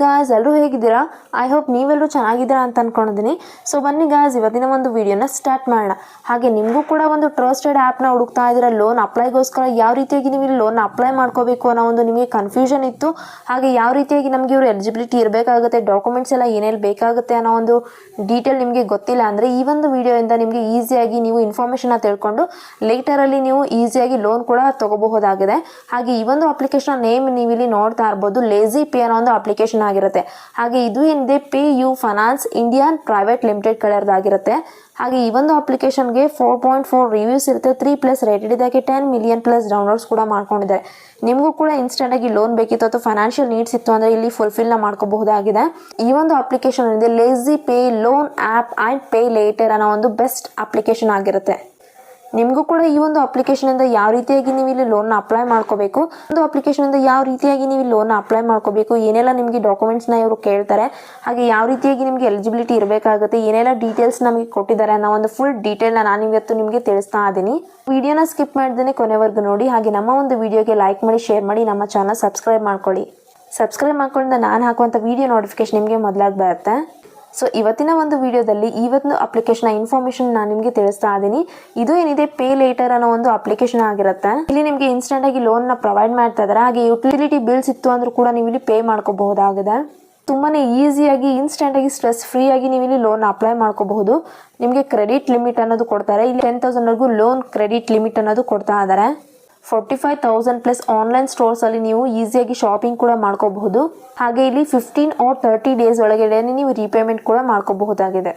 Guys, ಎಲ್ಲರೂ ಹೇಗಿದ್ದೀರಾ? I hope ನೀವೆಲ್ಲರೂ ಚೆನ್ನಾಗಿದ್ದೀರಾ ಅಂತ ಅನ್ಕೊಂಡಿದ್ದೀನಿ. ಸೊ ಬನ್ನಿ ಗಾಯ್ಸ್, ಇವತ್ತಿನ ಒಂದು ವಿಡಿಯೋನ ಸ್ಟಾರ್ಟ್ ಮಾಡೋಣ. ಹಾಗೆ ನಿಮಗೂ ಕೂಡ ಒಂದು ಟ್ರಸ್ಟೆಡ್ ಆ್ಯಪ್ನ ಹುಡುಕ್ತಾ ಇದ್ದೀರಾ ಲೋನ್ ಅಪ್ಲೈಗೋಸ್ಕರ. ಯಾವ ರೀತಿಯಾಗಿ ನೀವು ಇಲ್ಲಿ ಲೋನ್ ಅಪ್ಲೈ ಮಾಡ್ಕೋಬೇಕು ಅನ್ನೋ ಒಂದು ನಿಮಗೆ ಕನ್ಫ್ಯೂಷನ್ ಇತ್ತು. ಹಾಗೆ ಯಾವ ರೀತಿಯಾಗಿ ನಮಗೆ ಇವರು ಎಲಿಜಿಬಿಲಿಟಿ ಇರಬೇಕಾಗುತ್ತೆ, ಡಾಕ್ಯುಮೆಂಟ್ಸ್ ಎಲ್ಲ ಏನೇನು ಬೇಕಾಗುತ್ತೆ ಅನ್ನೋ ಒಂದು ಡೀಟೇಲ್ ನಿಮಗೆ ಗೊತ್ತಿಲ್ಲ ಅಂದರೆ ಈ ಒಂದು ವಿಡಿಯೋಯಿಂದ ನಿಮಗೆ ಈಸಿಯಾಗಿ ನೀವು ಇನ್ಫಾರ್ಮೇಷನ್ನ ತಿಳ್ಕೊಂಡು ಲೇಟರಲ್ಲಿ ನೀವು ಈಸಿಯಾಗಿ ಲೋನ್ ಕೂಡ ತಗೋಬಹುದಾಗಿದೆ. ಹಾಗೆ ಈ ಒಂದು ಅಪ್ಲಿಕೇಶನ್ ನೇಮ್ ನೀವು ಇಲ್ಲಿ ನೋಡ್ತಾ ಇರ್ಬೋದು, ಲೇಜಿ ಪೇ ಅನ್ನೋ ಒಂದು ಅಪ್ಲಿಕೇಶನ್ ಆಗಿರುತ್ತೆ. ಹಾಗೆ ಇದು ಏನಿದೆ PayU finance Indian private limited ಕಡೆಯದಾಗಿರುತ್ತೆ. ಹಾಗೆ ಈ ಒಂದು ಅಪ್ಲಿಕೇಶನ್ಗೆ 4.4 ರಿವ್ಯೂಸ್ ಇರುತ್ತೆ, 3+ ರೇಟೆಡ್ ಇದಕ್ಕೆ 10 ಮಿಲಿಯನ್+ ಡೌನ್ಲೋಡ್ಸ್ ಕೂಡ ಮಾಡ್ಕೊಂಡಿದ್ದಾರೆ. ನಿಮಗೂ ಕೂಡ ಇನ್ಸ್ಟೆಂಟ್ ಆಗಿ ಲೋನ್ ಬೇಕಿತ್ತು ಅಥವಾ ಫೈನಾನ್ಷಿಯಲ್ ನೀಡ್ಸ್ ಇತ್ತು ಅಂದರೆ ಇಲ್ಲಿ ಫುಲ್ಫಿಲ್ನ ಮಾಡ್ಕೋಬಹುದಾಗಿದೆ. ಈ ಒಂದು ಅಪ್ಲಿಕೇಶನ್ ಇದೆ lazy pay loan app and pay litre ಅನ್ನೋ ಒಂದು ಬೆಸ್ಟ್ ಅಪ್ಲಿಕೇಶನ್ ಆಗಿರುತ್ತೆ. ನಿಮಗೂ ಕೂಡ ಈ ಒಂದು ಅಪ್ಲಿಕೇಶನಿಂದ ಯಾವ ರೀತಿಯಾಗಿ ನೀವು ಇಲ್ಲಿ ಲೋನ್ನ ಅಪ್ಲೈ ಮಾಡ್ಕೋಬೇಕು, ಒಂದು ಅಪ್ಲಿಕೇಶನಿಂದ ಯಾವ ರೀತಿಯಾಗಿ ನೀವು ಲೋನ್ನ ಅಪ್ಲೈ ಮಾಡ್ಕೋಬೇಕು, ಏನೆಲ್ಲ ನಿಮಗೆ ಡಾಕ್ಯುಮೆಂಟ್ಸ್ನ ಇವರು ಕೇಳ್ತಾರೆ, ಹಾಗೆ ಯಾವ ರೀತಿಯಾಗಿ ನಿಮಗೆ ಎಲಿಜಿಬಿಲಿಟಿ ಇರಬೇಕಾಗುತ್ತೆ, ಏನೆಲ್ಲ ಡೀಟೇಲ್ಸ್ ನಮಗೆ ಕೊಟ್ಟಿದ್ದಾರೆ ಅನ್ನೋ ಒಂದು ಫುಲ್ ಡೀಟೇಲ್ನ ನಾನು ಇವತ್ತು ನಿಮಗೆ ತಿಳಿಸ್ತಾ ಇದ್ದೀನಿ. ವಿಡಿಯೋನ ಸ್ಕಿಪ್ ಮಾಡ್ದೇ ಕೊನೆವರೆಗೂ ನೋಡಿ. ಹಾಗೆ ನಮ್ಮ ಒಂದು ವಿಡಿಯೋಗೆ ಲೈಕ್ ಮಾಡಿ, ಶೇರ್ ಮಾಡಿ, ನಮ್ಮ ಚಾನಲ್ ಸಬ್ಸ್ಕ್ರೈಬ್ ಮಾಡ್ಕೊಳ್ಳಿ. ಸಬ್ಸ್ಕ್ರೈಬ್ ಮಾಡ್ಕೊಂಡು ನಾನು ಹಾಕುವಂಥ ವಿಡಿಯೋ ನೋಟಿಫಿಕೇಶನ್ ನಿಮಗೆ ಮೊದಲಾಗಿ ಬರುತ್ತೆ. ಸೊ ಇವತ್ತಿನ ಒಂದು ವಿಡಿಯೋದಲ್ಲಿ ಈ ಒಂದು ಅಪ್ಲಿಕೇಶನ್ ಇನ್ಫಾರ್ಮೇಷನ್ ನಾನು ನಿಮಗೆ ತಿಳಿಸ್ತಾ ಇದ್ದೀನಿ. ಇದು ಏನಿದೆ ಪೇ ಲೇಟರ್ ಅನ್ನೋ ಒಂದು ಅಪ್ಲಿಕೇಶನ್ ಆಗಿರುತ್ತೆ. ಇಲ್ಲಿ ನಿಮಗೆ ಇನ್ಸ್ಟೆಂಟ್ ಆಗಿ ಲೋನ್ನ ಪ್ರೊವೈಡ್ ಮಾಡ್ತಾ ಇದ್ದಾರೆ. ಹಾಗೆ ಯುಟಿಲಿಟಿ ಬಿಲ್ಸ್ ಇತ್ತು ಅಂದ್ರೂ ಕೂಡ ನೀವು ಇಲ್ಲಿ ಪೇ ಮಾಡ್ಕೋಬಹುದಾಗಿದೆ. ತುಂಬಾನೇ ಈಸಿಯಾಗಿ ಇನ್ಸ್ಟೆಂಟ್ ಆಗಿ ಸ್ಟ್ರೆಸ್ ಫ್ರೀ ಆಗಿ ನೀವು ಇಲ್ಲಿ ಲೋನ್ ಅಪ್ಲೈ ಮಾಡ್ಕೋಬಹುದು. ನಿಮಗೆ ಕ್ರೆಡಿಟ್ ಲಿಮಿಟ್ ಅನ್ನೋದು ಕೊಡ್ತಾರೆ. ಇಲ್ಲಿ 10,000 ಲೋನ್ ಕ್ರೆಡಿಟ್ ಲಿಮಿಟ್ ಅನ್ನೋದು ಕೊಡ್ತಾ ಇದ್ದಾರೆ. 45,000+ ಆನ್ಲೈನ್ ಸ್ಟೋರ್ಸ್ ಅಲ್ಲಿ ನೀವು ಈಸಿಯಾಗಿ ಶಾಪಿಂಗ್ ಕೂಡ ಮಾಡ್ಕೋಬಹುದು. ಹಾಗೆ ಇಲ್ಲಿ 15 or 30 ಡೇಸ್ ಒಳಗಡೆ ನೀವು ರೀಪೇಮೆಂಟ್ ಕೂಡ ಮಾಡ್ಕೋಬಹುದಾಗಿದೆ.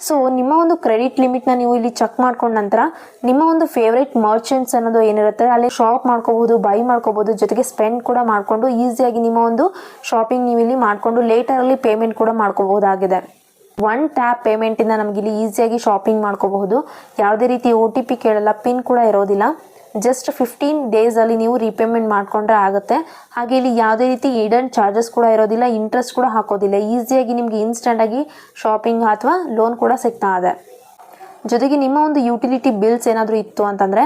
ಸೊ ನಿಮ್ಮ ಒಂದು ಕ್ರೆಡಿಟ್ ಲಿಮಿಟ್ನ ನೀವು ಇಲ್ಲಿ ಚೆಕ್ ಮಾಡ್ಕೊಂಡ ನಂತರ ನಿಮ್ಮ ಒಂದು ಫೇವ್ರೇಟ್ ಮರ್ಚೆಂಟ್ಸ್ ಅನ್ನೋದು ಏನಿರುತ್ತೆ ಅಲ್ಲಿ ಶಾಪ್ ಮಾಡ್ಕೋಬಹುದು, ಬೈ ಮಾಡ್ಕೋಬಹುದು, ಜೊತೆಗೆ ಸ್ಪೆಂಡ್ ಕೂಡ ಮಾಡಿಕೊಂಡು ಈಸಿಯಾಗಿ ನಿಮ್ಮ ಒಂದು ಶಾಪಿಂಗ್ ನೀವು ಇಲ್ಲಿ ಮಾಡಿಕೊಂಡು ಲೇಟರಲ್ಲಿ ಪೇಮೆಂಟ್ ಕೂಡ ಮಾಡ್ಕೋಬಹುದಾಗಿದೆ. ಒನ್ ಟ್ಯಾಪ್ ಪೇಮೆಂಟಿಂದ ನಮಗೆ ಇಲ್ಲಿ ಈಸಿಯಾಗಿ ಶಾಪಿಂಗ್ ಮಾಡ್ಕೋಬಹುದು. ಯಾವುದೇ ರೀತಿ OTP ಕೇಳಲ್ಲ, ಪಿನ್ ಕೂಡ ಇರೋದಿಲ್ಲ. ಜಸ್ಟ್ 15 ಡೇಸಲ್ಲಿ ನೀವು ರೀಪೇಮೆಂಟ್ ಮಾಡಿಕೊಂಡ್ರೆ ಆಗುತ್ತೆ. ಹಾಗೆ ಇಲ್ಲಿ ಯಾವುದೇ ರೀತಿ ಹಿಡನ್ ಚಾರ್ಜಸ್ ಕೂಡ ಇರೋದಿಲ್ಲ, ಇಂಟ್ರೆಸ್ಟ್ ಕೂಡ ಹಾಕೋದಿಲ್ಲ. ಈಸಿಯಾಗಿ ನಿಮಗೆ ಇನ್ಸ್ಟೆಂಟಾಗಿ ಶಾಪಿಂಗ್ ಅಥವಾ ಲೋನ್ ಕೂಡ ಸಿಗ್ತಾ ಇದೆ. ಜೊತೆಗೆ ನಿಮ್ಮ ಒಂದು ಯುಟಿಲಿಟಿ ಬಿಲ್ಸ್ ಏನಾದರೂ ಇತ್ತು ಅಂತಂದರೆ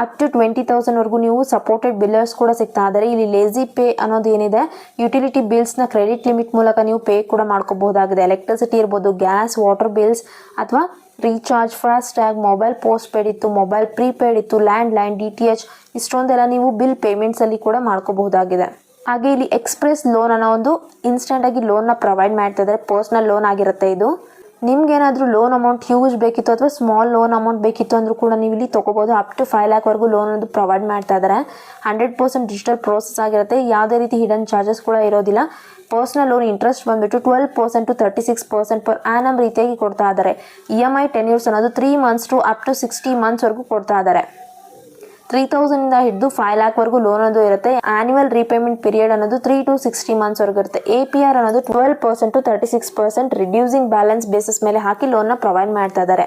ಅಪ್ ಟು 20,000 ನೀವು ಸಪೋರ್ಟೆಡ್ ಬಿಲ್ಲರ್ಸ್ ಕೂಡ ಸಿಗ್ತಾ ಇದ್ದಾರೆ. ಇಲ್ಲಿ ಲೇಜಿ ಪೇ ಅನ್ನೋದು ಏನಿದೆ ಯುಟಿಲಿಟಿ ಬಿಲ್ಸ್ನ ಕ್ರೆಡಿಟ್ ಲಿಮಿಟ್ ಮೂಲಕ ನೀವು ಪೇ ಕೂಡ ಮಾಡ್ಕೋಬಹುದಾಗಿದೆ. ಎಲೆಕ್ಟ್ರಿಸಿಟಿ ಇರ್ಬೋದು, ಗ್ಯಾಸ್, ವಾಟರ್ ಬಿಲ್ಸ್ ಅಥವಾ recharge, fast tag, mobile post paid ಇತ್ತು, ಮೊಬೈಲ್ ಪ್ರೀಪೇಡ್ ಇತ್ತು, ಲ್ಯಾಂಡ್ಲೈನ್, DTH ಇಷ್ಟೊಂದೆಲ್ಲ ನೀವು ಬಿಲ್ ಪೇಮೆಂಟ್ಸಲ್ಲಿ ಕೂಡ ಮಾಡ್ಕೋಬಹುದಾಗಿದೆ. ಹಾಗೆ ಇಲ್ಲಿ ಎಕ್ಸ್ಪ್ರೆಸ್ ಲೋನ್ ಅನ್ನೋ ಒಂದು ಇನ್ಸ್ಟೆಂಟಾಗಿ ಲೋನ್ನ ಪ್ರೊವೈಡ್ ಮಾಡ್ತಾ ಇದ್ದಾರೆ. ಪರ್ಸ್ನಲ್ ಲೋನ್ ಆಗಿರುತ್ತೆ ಇದು. ನಿಮ್ಗೇನಾದರೂ ಲೋನ್ ಅಮೌಂಟ್ ಹ್ಯೂಜ್ ಬೇಕಿತ್ತು ಅಥವಾ ಸ್ಮಾಲ್ ಲೋನ್ ಅಮೌಂಟ್ ಬೇಕಿತ್ತು ಅಂದರೂ ಕೂಡ ನೀವು ಇಲ್ಲಿ ತೊಗೋಬೋದು. ಅಪ್ ಟು 5 lakhವರೆಗೂ ಲೋನ್ ಅನ್ನೋದು ಪ್ರೊವೈಡ್ ಮಾಡ್ತಾ ಇದ್ದಾರೆ. 100% ಡಿಜಿಟಲ್ ಪ್ರೋಸೆಸ್ ಆಗಿರುತ್ತೆ. ಯಾವುದೇ ರೀತಿ ಹಿಡನ್ ಚಾರ್ಜಸ್ ಕೂಡ ಇರೋದಿಲ್ಲ. ಪರ್ಸ್ನಲ್ ಲೋನ್ ಇಂಟ್ರೆಸ್ಟ್ ಬಂದುಬಿಟ್ಟು 12% to 36% ಪರ್ ಆ್ಯನಮ್ ರೀತಿಯಾಗಿ ಕೊಡ್ತಾ ಇದ್ದಾರೆ. EMI ಟೆನ್ಯೂರ್ಸ್ ಅನ್ನೋದು 3 months to up to 60 monthsವರೆಗೂ ಕೊಡ್ತಾ ಇದ್ದಾರೆ. 3,000 ಹಿಡಿದು 5 lakhವರೆಗೂ ಲೋನ್ ಅನ್ನೋದು ಇರುತ್ತೆ. ಆನ್ಯುವಲ್ ರೀಪೇಮೆಂಟ್ ಪೀರಿಯಡ್ ಅನ್ನೋದು 3 to 60 monthsವರೆಗೂ ಇರುತ್ತೆ. APR ಅನ್ನೋದು 12% to 36% ರಿಡ್ಯೂಸಿಂಗ್ ಬ್ಯಾಲೆನ್ಸ್ ಬೇಸಿಸ್ ಮೇಲೆ ಹಾಕಿ ಲೋನ್ನ ಪ್ರೊವೈಡ್ ಮಾಡ್ತಾ ಇದ್ದಾರೆ.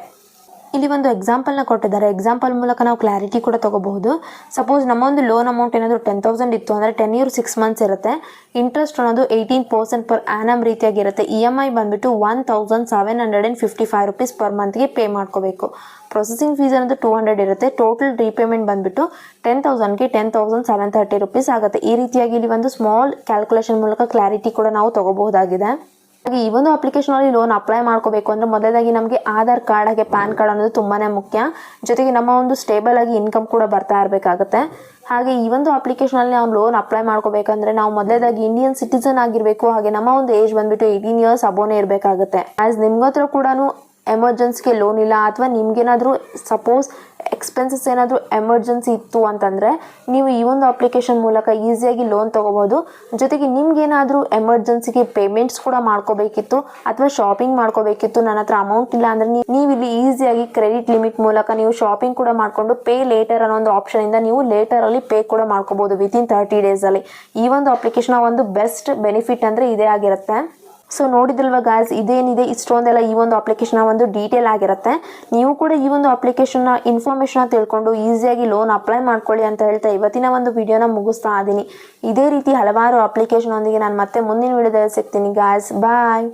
ಇಲ್ಲಿ ಒಂದು ಎಕ್ಸಾಂಪಲ್ನ ಕೊಟ್ಟಿದ್ದಾರೆ. ಎಕ್ಸಾಂಪಲ್ ಮೂಲಕ ನಾವು ಕ್ಲಾರಿಟಿ ಕೂಡ ತಗೋಬಹುದು. ಸಪೋಸ್ ನಮ್ಮ ಒಂದು ಲೋನ್ ಅಮೌಂಟ್ ಏನಾದರೂ 10,000 ಇತ್ತು ಅಂದರೆ 10 years 6 months ಇರುತ್ತೆ. ಇಂಟ್ರೆಸ್ಟ್ ಅನ್ನೋದು 18% ಪರ್ ಆ್ಯನಮ್ ರೀತಿಯಾಗಿರುತ್ತೆ. EMI ಬಂದುಬಿಟ್ಟು 1,755 rupees ಪರ್ ಮಂತ್ಗೆ ಪೇ ಮಾಡ್ಕೋಬೇಕು. ಪ್ರೊಸೆಸಿಂಗ್ ಫೀಸ್ ಅನ್ನೋದು 200 ಇರುತ್ತೆ. ಟೋಟಲ್ ರೀಪೇಮೆಂಟ್ ಬಂದುಬಿಟ್ಟು 10,000ಗೆ 10,730 rupees ಆಗುತ್ತೆ. ಈ ರೀತಿಯಾಗಿ ಇಲ್ಲಿ ಒಂದು ಸ್ಮಾಲ್ ಕ್ಯಾಲ್ಕುಲೇಷನ್ ಮೂಲಕ ಕ್ಲಾರಿಟಿ ಕೂಡ ನಾವು ತಗೋಬಹುದಾಗಿದೆ. ಹಾಗೆ ಈ ಒಂದು ಅಪ್ಲಿಕೇಶನಲ್ಲಿ ಲೋನ್ ಅಪ್ಲೈ ಮಾಡ್ಕೋಬೇಕು ಅಂದರೆ ಮೊದಲಾಗಿ ನಮಗೆ ಆಧಾರ್ ಕಾರ್ಡ್ ಹಾಗೆ ಪ್ಯಾನ್ ಕಾರ್ಡ್ ಅನ್ನೋದು ತುಂಬಾ ಮುಖ್ಯ. ಜೊತೆಗೆ ನಮ್ಮ ಒಂದು ಸ್ಟೇಬಲ್ ಆಗಿ ಇನ್ಕಮ್ ಕೂಡ ಬರ್ತಾ ಇರಬೇಕಾಗುತ್ತೆ. ಹಾಗೆ ಈ ಒಂದು ಅಪ್ಲಿಕೇಶನಲ್ಲಿ ನಾವು ಲೋನ್ ಅಪ್ಲೈ ಮಾಡ್ಕೋಬೇಕಂದ್ರೆ ನಾವು ಮೊದಲೇದಾಗಿ ಇಂಡಿಯನ್ ಸಿಟಿಸನ್ ಆಗಿರಬೇಕು. ಹಾಗೆ ನಮ್ಮ ಒಂದು ಏಜ್ ಬಂದುಬಿಟ್ಟು 18 years ಅಬೋನೇ ಇರಬೇಕಾಗುತ್ತೆ. ಆ್ಯಸ್ ನಿಮ್ಮ ಹತ್ರ ಕೂಡ ಎಮರ್ಜೆನ್ಸಿಗೆ ಲೋನ್ ಇಲ್ಲ ಅಥವಾ ನಿಮ್ಗೇನಾದರೂ ಸಪೋಸ್ ಎಕ್ಸ್ಪೆನ್ಸಸ್ ಏನಾದರೂ ಎಮರ್ಜೆನ್ಸಿ ಇತ್ತು ಅಂತಂದರೆ ನೀವು ಈ ಒಂದು ಅಪ್ಲಿಕೇಶನ್ ಮೂಲಕ ಈಸಿಯಾಗಿ ಲೋನ್ ತೊಗೋಬೋದು. ಜೊತೆಗೆ ನಿಮ್ಗೇನಾದರೂ ಎಮರ್ಜೆನ್ಸಿಗೆ ಪೇಮೆಂಟ್ಸ್ ಕೂಡ ಮಾಡ್ಕೋಬೇಕಿತ್ತು ಅಥವಾ ಶಾಪಿಂಗ್ ಮಾಡ್ಕೋಬೇಕಿತ್ತು, ನನ್ನ ಹತ್ರ ಅಮೌಂಟ್ ಇಲ್ಲ ಅಂದರೆ ನೀವು ಇಲ್ಲಿ ಈಸಿಯಾಗಿ ಕ್ರೆಡಿಟ್ ಲಿಮಿಟ್ ಮೂಲಕ ನೀವು ಶಾಪಿಂಗ್ ಕೂಡ ಮಾಡಿಕೊಂಡು ಪೇ ಲೇಟರ್ ಅನ್ನೋ ಒಂದು ಆಪ್ಷನಿಂದ ನೀವು ಲೇಟರಲ್ಲಿ ಪೇ ಕೂಡ ಮಾಡ್ಕೋಬೋದು ವಿತಿನ್ 30 ಡೇಸಲ್ಲಿ. ಈ ಒಂದು ಅಪ್ಲಿಕೇಶನ್ ಒಂದು ಬೆಸ್ಟ್ ಬೆನಿಫಿಟ್ ಅಂದರೆ ಇದೇ ಆಗಿರುತ್ತೆ. ಸೊ ನೋಡಿದಲ್ವ ಗಾಯ್ಸ್, ಇದೇನಿದೆ ಇಷ್ಟೊಂದೆಲ್ಲ ಈ ಒಂದು ಅಪ್ಲಿಕೇಶನ್ ಒಂದು ಡೀಟೇಲ್ ಆಗಿರುತ್ತೆ. ನೀವು ಕೂಡ ಈ ಒಂದು ಅಪ್ಲಿಕೇಶನ್ನ ಇನ್ಫಾರ್ಮೇಷನ್ ತಿಳ್ಕೊಂಡು ಈಸಿಯಾಗಿ ಲೋನ್ ಅಪ್ಲೈ ಮಾಡ್ಕೊಳ್ಳಿ ಅಂತ ಹೇಳ್ತಾ ಇವತ್ತಿನ ಒಂದು ವಿಡಿಯೋನ ಮುಗಿಸ್ತಾ ಇದ್ದೀನಿ. ಇದೇ ರೀತಿ ಹಲವಾರು ಅಪ್ಲಿಕೇಶನ್ ಒಂದಿಗೆ ನಾನು ಮತ್ತೆ ಮುಂದಿನ ವಿಡಿಯೋದಲ್ಲಿ ಸಿಗ್ತೀನಿ ಗಾಯ್ಸ್. ಬಾಯ್.